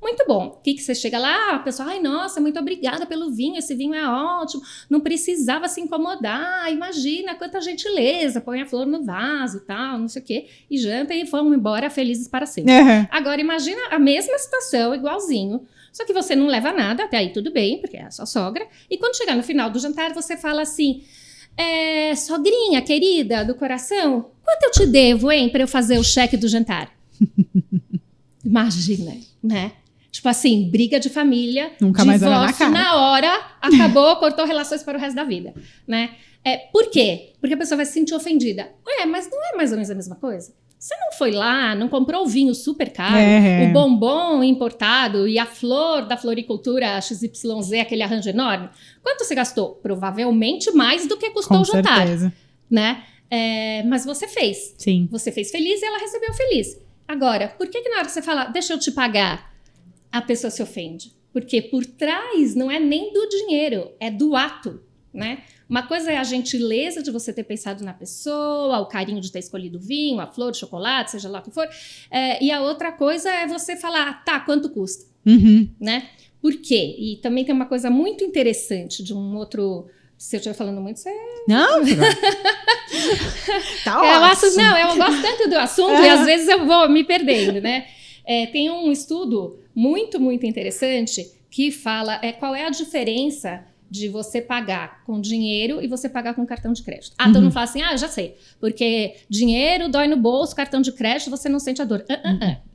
Muito bom. O que você chega lá, a pessoa, ai, nossa, muito obrigada pelo vinho, esse vinho é ótimo, não precisava se incomodar, imagina quanta gentileza, põe a flor no vaso e tal, não sei o quê, e janta e vão embora felizes para sempre. Agora, imagina a mesma situação, igualzinho, só que você não leva nada, até aí tudo bem, porque é a sua sogra, e quando chegar no final do jantar, você fala assim, sogrinha querida do coração, quanto eu te devo, hein, para eu fazer o cheque do jantar? Imagina, né? Tipo assim, briga de família, nunca mais olhar na cara. Na hora, acabou, cortou relações para o resto da vida, né? Por quê? Porque a pessoa vai se sentir ofendida. Mas não é mais ou menos a mesma coisa? Você não foi lá, não comprou o vinho super caro, o bombom importado e a flor da floricultura XYZ, aquele arranjo enorme. Quanto você gastou? Provavelmente mais do que custou o jantar. Com certeza. Né? Mas você fez. Sim. Você fez feliz e ela recebeu feliz. Agora, por que na hora que você fala, deixa eu te pagar, a pessoa se ofende? Porque por trás não é nem do dinheiro, é do ato, né? Uma coisa é a gentileza de você ter pensado na pessoa, o carinho de ter escolhido o vinho, a flor, o chocolate, seja lá o que for. E a outra coisa é você falar, tá, quanto custa? Né? Por quê? E também tem uma coisa muito interessante de um outro... Se eu estiver falando muito, você... Não, tá ótimo. Eu gosto tanto do assunto e às vezes eu vou me perdendo, né? Tem um estudo muito, muito interessante que fala qual é a diferença de você pagar com dinheiro e você pagar com cartão de crédito. Todo mundo fala assim, eu já sei, porque dinheiro dói no bolso, cartão de crédito, você não sente a dor.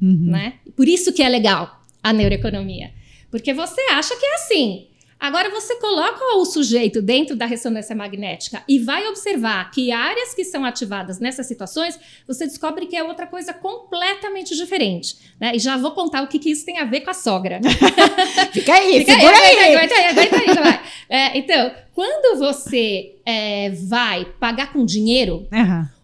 Né? Por isso que é legal a neuroeconomia, porque você acha que é assim. Agora você coloca o sujeito dentro da ressonância magnética e vai observar que áreas que são ativadas nessas situações, você descobre que é outra coisa completamente diferente, né? E já vou contar o que isso tem a ver com a sogra. Fica aí, segura aí. Aguenta aí, vai. Então, quando você vai pagar com dinheiro,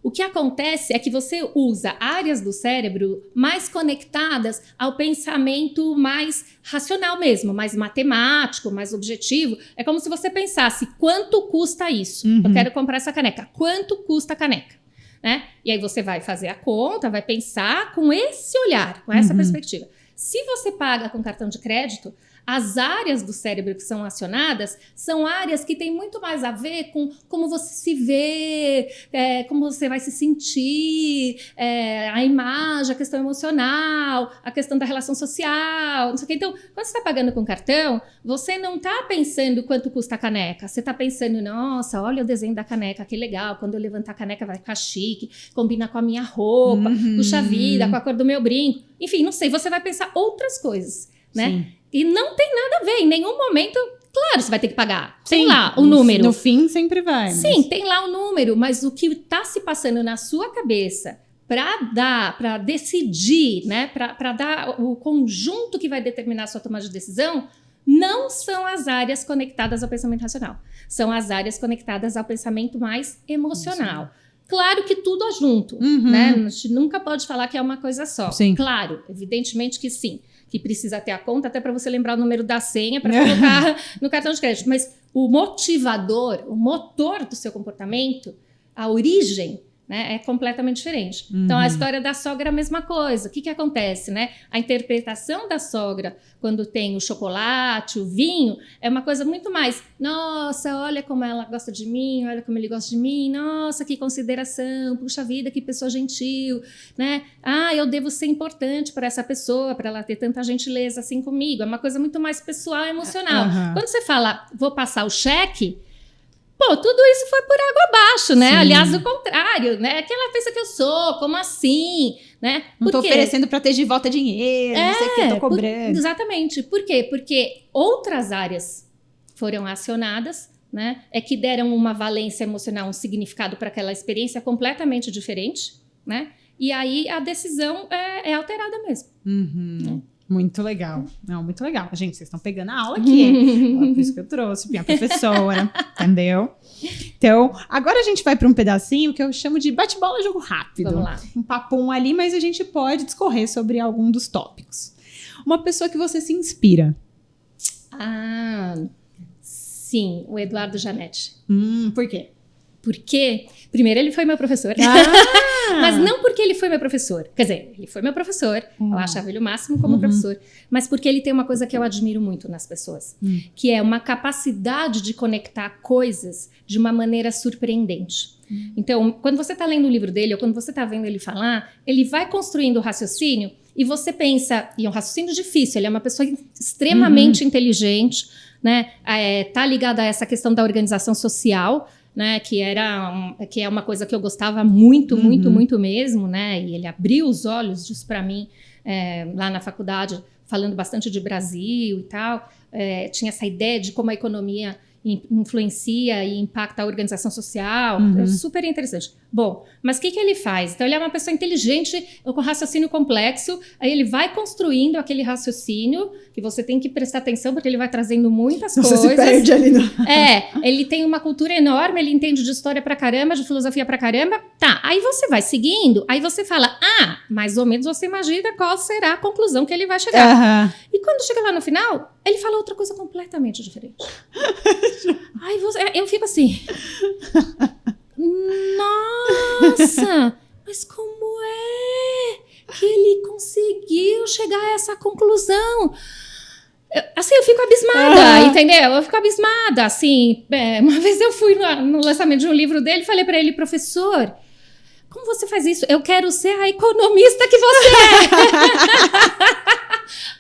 o que acontece é que você usa áreas do cérebro mais conectadas ao pensamento mais racional mesmo, mais matemático, mais objetivo. É como se você pensasse, quanto custa isso? Eu quero comprar essa caneca. Quanto custa a caneca? Né? E aí você vai fazer a conta, vai pensar com esse olhar, com essa perspectiva. Se você paga com cartão de crédito, as áreas do cérebro que são acionadas são áreas que têm muito mais a ver com como você se vê, como você vai se sentir, a imagem, a questão emocional, a questão da relação social, não sei o quê. Então, quando você está pagando com cartão, você não está pensando quanto custa a caneca. Você está pensando, nossa, olha o desenho da caneca, que legal. Quando eu levantar a caneca vai ficar chique, combina com a minha roupa, puxa vida, com a cor do meu brinco. Enfim, não sei, você vai pensar outras coisas, né? Sim. E não tem nada a ver, em nenhum momento, claro, você vai ter que pagar. Tem lá o número. No fim sempre vai. Sim, tem lá o número, mas o que está se passando na sua cabeça para decidir, né, para dar o conjunto que vai determinar a sua tomada de decisão, não são as áreas conectadas ao pensamento racional. São as áreas conectadas ao pensamento mais emocional. Claro que tudo é junto, né? A gente nunca pode falar que é uma coisa só. Sim. Claro, evidentemente que sim. Que precisa ter a conta até para você lembrar o número da senha para colocar no cartão de crédito. Mas o motivador, o motor do seu comportamento, a origem, né, é completamente diferente. Então, a história da sogra é a mesma coisa. O que acontece, né? A interpretação da sogra, quando tem o chocolate, o vinho, é uma coisa muito mais, nossa, olha como ela gosta de mim, olha como ele gosta de mim, nossa, que consideração, puxa vida, que pessoa gentil, né? Eu devo ser importante para essa pessoa, para ela ter tanta gentileza assim comigo. É uma coisa muito mais pessoal e emocional. Quando você fala, vou passar o cheque, tudo isso foi por água abaixo, né? Sim. Aliás, do contrário, né? Que ela pensa que eu sou, como assim? Né? Não tô oferecendo para ter de volta dinheiro, não sei o que, tô cobrando. Exatamente. Por quê? Porque outras áreas foram acionadas, né? Que deram uma valência emocional, um significado para aquela experiência completamente diferente, né? E aí a decisão é alterada mesmo. Né? Muito legal. Não, muito legal. Gente, vocês estão pegando a aula aqui. Por isso que eu trouxe minha professora, entendeu? Então, agora a gente vai para um pedacinho que eu chamo de bate-bola, jogo rápido. Vamos lá. Um papum ali, mas a gente pode discorrer sobre algum dos tópicos. Uma pessoa que você se inspira. Sim, o Eduardo Janetti. Por quê? Porque, primeiro, ele foi meu professor. Mas não porque ele foi meu professor. Quer dizer, ele foi meu professor. Eu achava ele o máximo como professor. Mas porque ele tem uma coisa que eu admiro muito nas pessoas. Que é uma capacidade de conectar coisas de uma maneira surpreendente. Então, quando você está lendo o livro dele, ou quando você está vendo ele falar, ele vai construindo o raciocínio e você pensa... E é um raciocínio difícil. Ele é uma pessoa extremamente inteligente, né? Tá ligada a essa questão da organização social, né, que é uma coisa que eu gostava muito, muito mesmo, né, e ele abriu os olhos disso para mim lá na faculdade, falando bastante de Brasil e tal, tinha essa ideia de como a economia influencia e impacta a organização social, é super interessante. Bom, mas o que ele faz? Então, ele é uma pessoa inteligente, com raciocínio complexo, aí ele vai construindo aquele raciocínio, que você tem que prestar atenção, porque ele vai trazendo muitas coisas. Você se perde ali no... Ele tem uma cultura enorme, ele entende de história pra caramba, de filosofia pra caramba. Tá, aí você vai seguindo, aí você fala, mais ou menos você imagina qual será a conclusão que ele vai chegar. E quando chega lá no final, ele fala outra coisa completamente diferente. Aí eu fico assim... Nossa, mas como é que ele conseguiu chegar a essa conclusão? Eu fico abismada, entendeu? Eu fico abismada, assim. Uma vez eu fui no lançamento de um livro dele e falei para ele, professor, como você faz isso? Eu quero ser a economista que você é.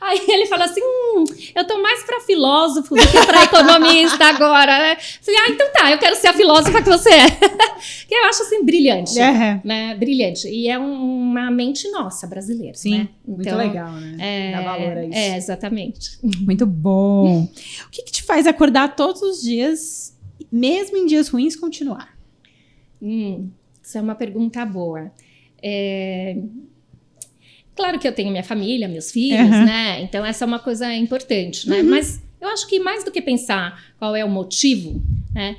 Aí ele fala assim, eu tô mais pra filósofo do que pra economista agora, né? Falei, então tá, eu quero ser a filósofa que você é. Que eu acho, assim, brilhante, né? Brilhante. E é uma mente nossa, brasileira, sim, né? Então, muito legal, né? Dá valor a isso. Exatamente. Muito bom. O que te faz acordar todos os dias, mesmo em dias ruins, continuar? Isso é uma pergunta boa. Claro que eu tenho minha família, meus filhos, né? Então, essa é uma coisa importante, né? Mas eu acho que mais do que pensar qual é o motivo, né?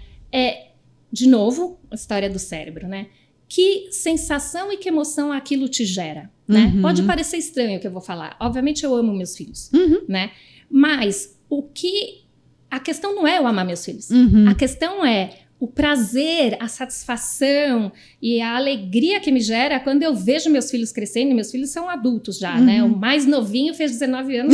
De novo, a história do cérebro, né? Que sensação e que emoção aquilo te gera, né? Pode parecer estranho o que eu vou falar. Obviamente, eu amo meus filhos, né? Mas a questão não é eu amar meus filhos. A questão é o prazer, a satisfação e a alegria que me gera quando eu vejo meus filhos crescendo. Meus filhos são adultos já, né? O mais novinho fez 19 anos.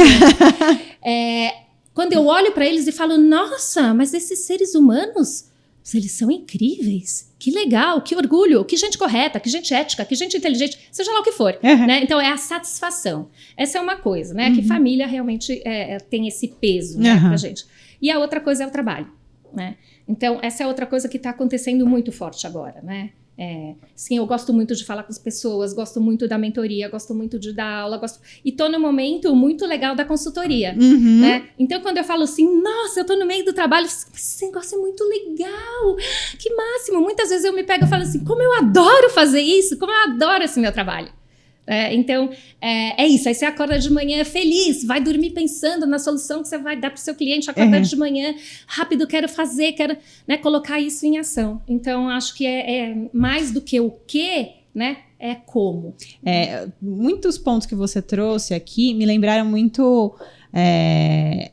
Quando eu olho para eles e falo, nossa, mas esses seres humanos, eles são incríveis. Que legal, que orgulho, que gente correta, que gente ética, que gente inteligente, seja lá o que for. Né? Então, é a satisfação. Essa é uma coisa, né? Que família realmente tem esse peso, né, pra gente. E a outra coisa é o trabalho, né? Então, essa é outra coisa que está acontecendo muito forte agora, né? Sim, eu gosto muito de falar com as pessoas, gosto muito da mentoria, gosto muito de dar aula, e estou no momento muito legal da consultoria, né? Então, quando eu falo assim, nossa, eu estou no meio do trabalho, esse negócio é muito legal, que máximo. Muitas vezes eu me pego e falo assim, como eu adoro fazer isso, como eu adoro esse meu trabalho. Então, é isso. Aí você acorda de manhã feliz, vai dormir pensando na solução que você vai dar para o seu cliente, acorda de manhã, rápido, quero fazer, quero, né, colocar isso em ação. Então, acho que é mais do que o quê, né? É como. Muitos pontos que você trouxe aqui me lembraram muito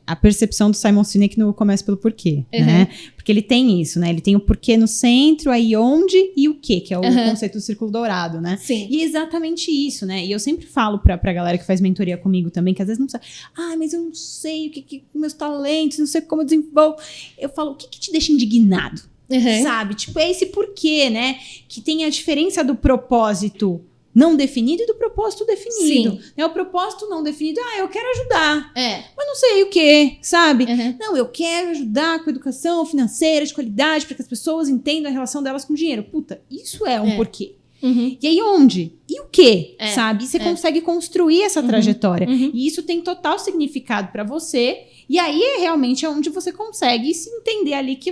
a percepção do Simon Sinek no Começa pelo Porquê, né? Porque ele tem isso, né? Ele tem o porquê no centro, aí onde e o quê, que é o conceito do círculo dourado, né? Sim. E é exatamente isso, né? E eu sempre falo pra galera que faz mentoria comigo também, que às vezes não sabe, mas eu não sei o que meus talentos, não sei como eu desenvolvo. Eu falo, o que te deixa indignado? Sabe? Tipo, é esse porquê, né? Que tem a diferença do propósito não definido e do propósito definido. Sim. O propósito não definido, eu quero ajudar. Mas não sei o quê, sabe? Não, eu quero ajudar com educação financeira de qualidade para que as pessoas entendam a relação delas com o dinheiro. Puta, isso é um porquê. E aí onde? E o quê? Sabe? E você consegue construir essa trajetória. E isso tem total significado para você. E aí realmente onde você consegue se entender ali que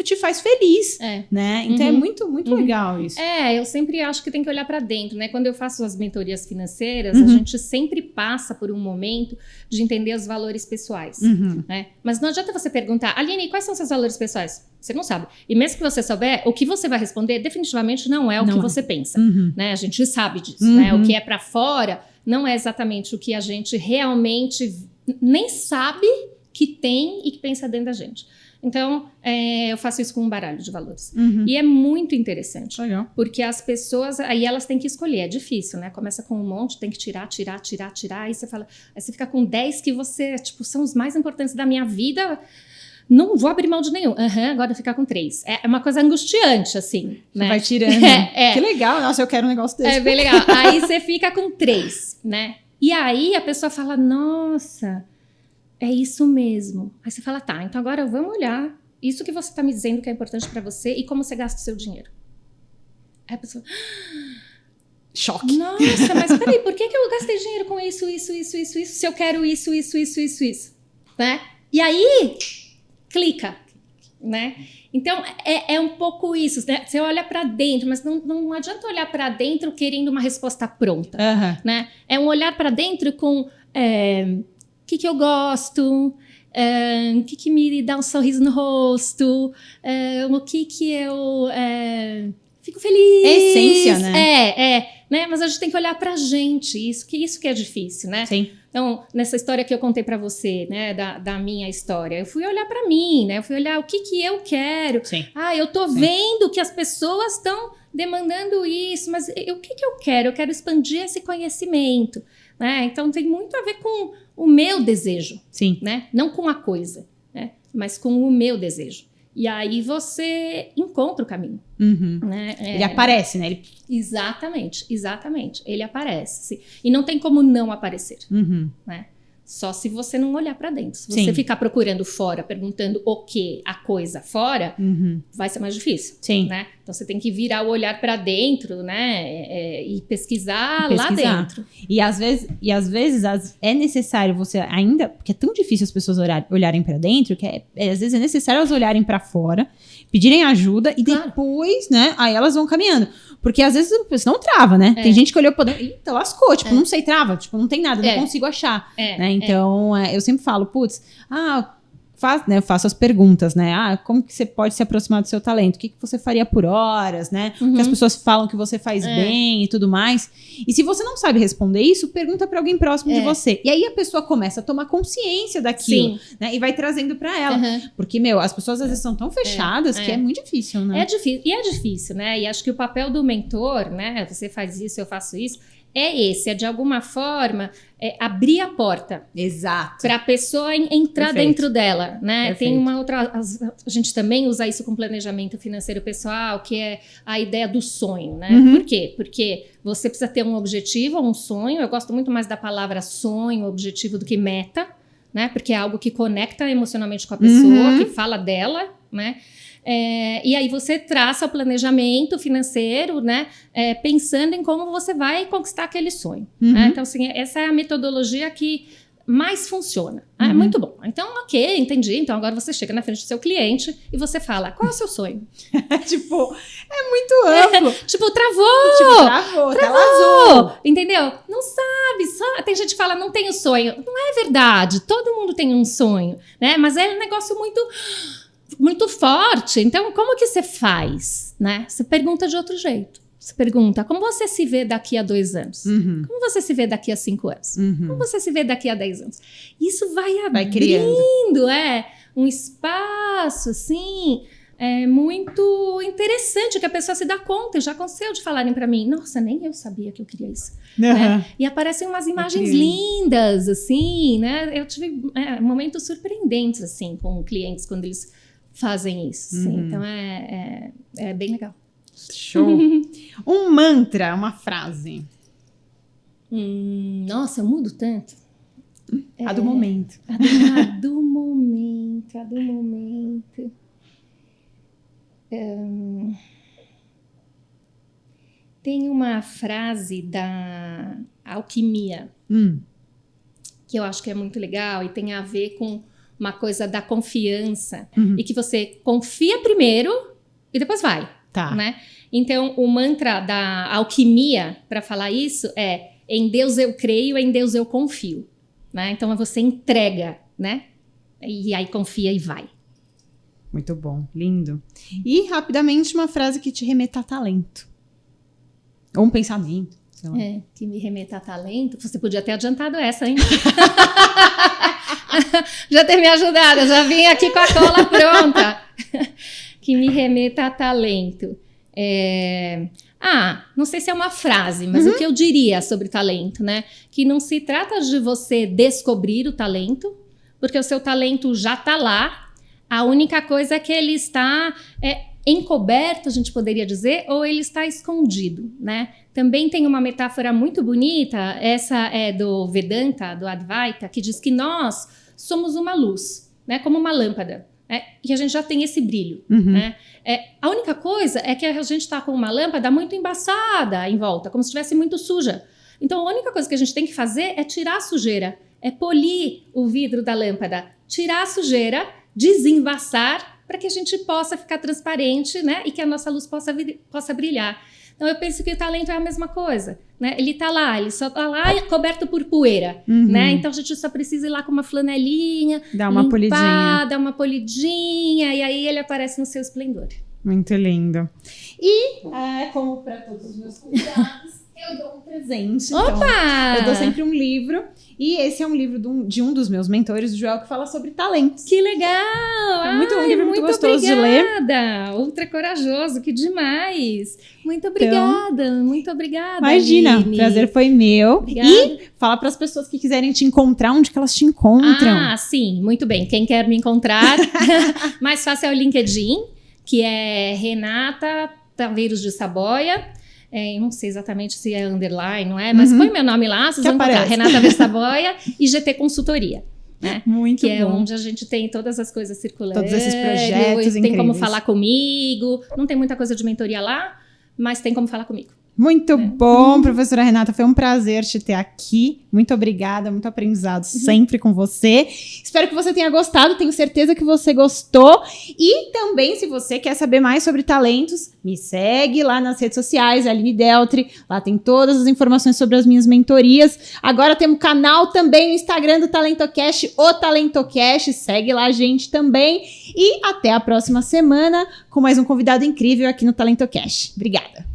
te faz feliz, né? Então é muito, muito legal isso. Eu sempre acho que tem que olhar para dentro, né? Quando eu faço as mentorias financeiras, a gente sempre passa por um momento de entender os valores pessoais, né? Mas não adianta você perguntar, Aline, quais são seus valores pessoais? Você não sabe. E mesmo que você souber, o que você vai responder definitivamente não é o que você pensa, né? A gente sabe disso, né? O que é para fora não é exatamente o que a gente realmente nem sabe que tem e que pensa dentro da gente. Então, eu faço isso com um baralho de valores. E é muito interessante. Legal. Porque as pessoas, aí elas têm que escolher. É difícil, né? Começa com um monte, tem que tirar. Aí você fala, aí você fica com 10 que são os mais importantes da minha vida. Não vou abrir mão de nenhum. Agora ficar com 3. É uma coisa angustiante, assim. Você né? vai tirando. Que legal. Nossa, eu quero um negócio desse. É bem legal. Aí você fica com 3, né? E aí a pessoa fala, nossa... É isso mesmo. Aí você fala, tá, então agora vamos olhar isso que você está me dizendo que é importante para você e como você gasta o seu dinheiro. Aí a pessoa... Choque. Nossa, mas peraí, por que eu gastei dinheiro com isso, se eu quero isso, né? E aí, clica. né? Então, é um pouco isso, né? Você olha para dentro, mas não adianta olhar para dentro querendo uma resposta pronta, né? É um olhar para dentro com o que eu gosto, o que me dá um sorriso no rosto, o que eu fico feliz. É essência, né? Né? Mas a gente tem que olhar pra gente, isso que é difícil, né? Sim. Então, nessa história que eu contei pra você, né, da minha história, eu fui olhar pra mim, né? Eu fui olhar o que eu quero. Sim. Eu tô vendo que as pessoas estão demandando isso, mas o que eu quero? Eu quero expandir esse conhecimento, né? Então, tem muito a ver com o meu desejo, sim, né? Não com a coisa, né? Mas com o meu desejo. E aí você encontra o caminho. Né? Ele aparece, né? Exatamente. Ele aparece. E não tem como não aparecer. Né? Só se você não olhar para dentro. Se você ficar procurando fora, perguntando o que, a coisa fora, vai ser mais difícil. Sim. Né? Então você tem que virar o olhar para dentro, né? E pesquisar lá dentro. E às vezes é necessário você ainda, porque é tão difícil as pessoas olharem para dentro, que às vezes é necessário elas olharem para fora, pedirem ajuda e depois, né? Aí elas vão caminhando. Porque às vezes você não trava, né? Tem gente que olhou pra dentro, eita, lascou, tipo, não sei, trava, tipo, não tem nada, não consigo achar, né? Então, eu sempre falo, putz, eu faço as perguntas, né? Como que você pode se aproximar do seu talento? O que você faria por horas, né? O que as pessoas falam que você faz bem e tudo mais. E se você não sabe responder isso, pergunta pra alguém próximo de você. E aí a pessoa começa a tomar consciência daquilo, né? E vai trazendo pra ela. Porque, as pessoas às vezes são tão fechadas que é muito difícil, né? É difícil, né? E acho que o papel do mentor, né? Você faz isso, eu faço isso. É de alguma forma, abrir a porta. Exato. Para a pessoa entrar dentro dela, né? Perfeito. Tem uma outra... A gente também usa isso com planejamento financeiro pessoal, que é a ideia do sonho, né? Por quê? Porque você precisa ter um objetivo, um sonho. Eu gosto muito mais da palavra sonho, objetivo, do que meta, né? Porque é algo que conecta emocionalmente com a pessoa, que fala dela, né? E aí você traça o planejamento financeiro, né? Pensando em como você vai conquistar aquele sonho. Né? Então, assim, essa é a metodologia que mais funciona. É muito bom. Então, ok, entendi. Então, agora você chega na frente do seu cliente e você fala, qual é o seu sonho? Tipo, é muito amplo. Travou. Tela azul. Entendeu? Não sabe. Tem gente que fala, não tenho sonho. Não é verdade. Todo mundo tem um sonho, né? Mas é um negócio muito forte. Então, como que você faz, né? Você pergunta de outro jeito. Você pergunta, como você se vê daqui a 2 anos? Como você se vê daqui a 5 anos? Como você se vê daqui a 10 anos? Isso vai abrindo, um espaço, assim, muito interessante, que a pessoa se dá conta. Já aconteceu de falarem para mim, nossa, nem eu sabia que eu queria isso. Né? E aparecem umas imagens lindas, assim, né? Eu tive momentos surpreendentes, assim, com clientes, quando eles fazem isso. Assim. Então, é bem legal. Show. Um mantra, uma frase. Nossa, eu mudo tanto. A do momento. A do momento. Tem uma frase da alquimia que eu acho que é muito legal e tem a ver com uma coisa da confiança e que você confia primeiro e depois vai. Tá. Né? Então, o mantra da alquimia para falar isso é: em Deus eu creio, em Deus eu confio. Né? Então, você entrega, né? E aí confia e vai. Muito bom, lindo. E, rapidamente, uma frase que te remeta a talento. Ou um pensamento, sei lá. Que me remeta a talento. Você podia ter adiantado essa, hein? Já ter me ajudado, eu já vim aqui com a cola pronta. Que me remeta a talento. Não sei se é uma frase, mas o que eu diria sobre talento, né? Que não se trata de você descobrir o talento, porque o seu talento já está lá. A única coisa é que ele está encoberto, a gente poderia dizer, ou ele está escondido, né? Também tem uma metáfora muito bonita, essa é do Vedanta, do Advaita, que diz que nós somos uma luz, né? Como uma lâmpada. E a gente já tem esse brilho. Né? A única coisa é que a gente está com uma lâmpada muito embaçada em volta, como se estivesse muito suja. Então, a única coisa que a gente tem que fazer é tirar a sujeira, é polir o vidro da lâmpada, tirar a sujeira, desembaçar para que a gente possa ficar transparente, né? E que a nossa luz possa brilhar. Então, eu penso que o talento é a mesma coisa, né? Ele tá lá, ele só tá lá coberto por poeira, né? Então, a gente só precisa ir lá com uma flanelinha, Dá uma polidinha. dar uma polidinha, e aí ele aparece no seu esplendor. Muito lindo. E, como para todos os meus convidados, eu dou um presente. Opa! Então, eu dou sempre um livro. E esse é um livro de um dos meus mentores, o Joel, que fala sobre talentos. Que legal! É um livro muito gostoso de ler. Obrigada! Ultra corajoso, que demais! Muito obrigada, muito obrigada. Imagina, Aline. O prazer foi meu. Obrigada. E fala para as pessoas que quiserem te encontrar, onde que elas te encontram. Ah, sim, muito bem. Quem quer me encontrar, mais fácil é o LinkedIn, que é Renata Taveiros de Saboia. Não sei exatamente se é underline, não é? Mas põe meu nome lá, vocês vão encontrar. Renata Taveiros de Saboia e GT Consultoria. Né? Muito que bom. É onde a gente tem todas as coisas circulando. Todos esses projetos tem incríveis. como falar comigo. Não tem muita coisa de mentoria lá, mas tem como falar comigo. Muito bom, professora Renata, foi um prazer te ter aqui. Muito obrigada, muito aprendizado sempre com você. Espero que você tenha gostado, tenho certeza que você gostou. E também, se você quer saber mais sobre talentos, me segue lá nas redes sociais, Aline Deltri. Lá tem todas as informações sobre as minhas mentorias. Agora temos canal também no Instagram do TalentoCast, o TalentoCast. Segue lá a gente também. E até a próxima semana com mais um convidado incrível aqui no TalentoCast. Obrigada.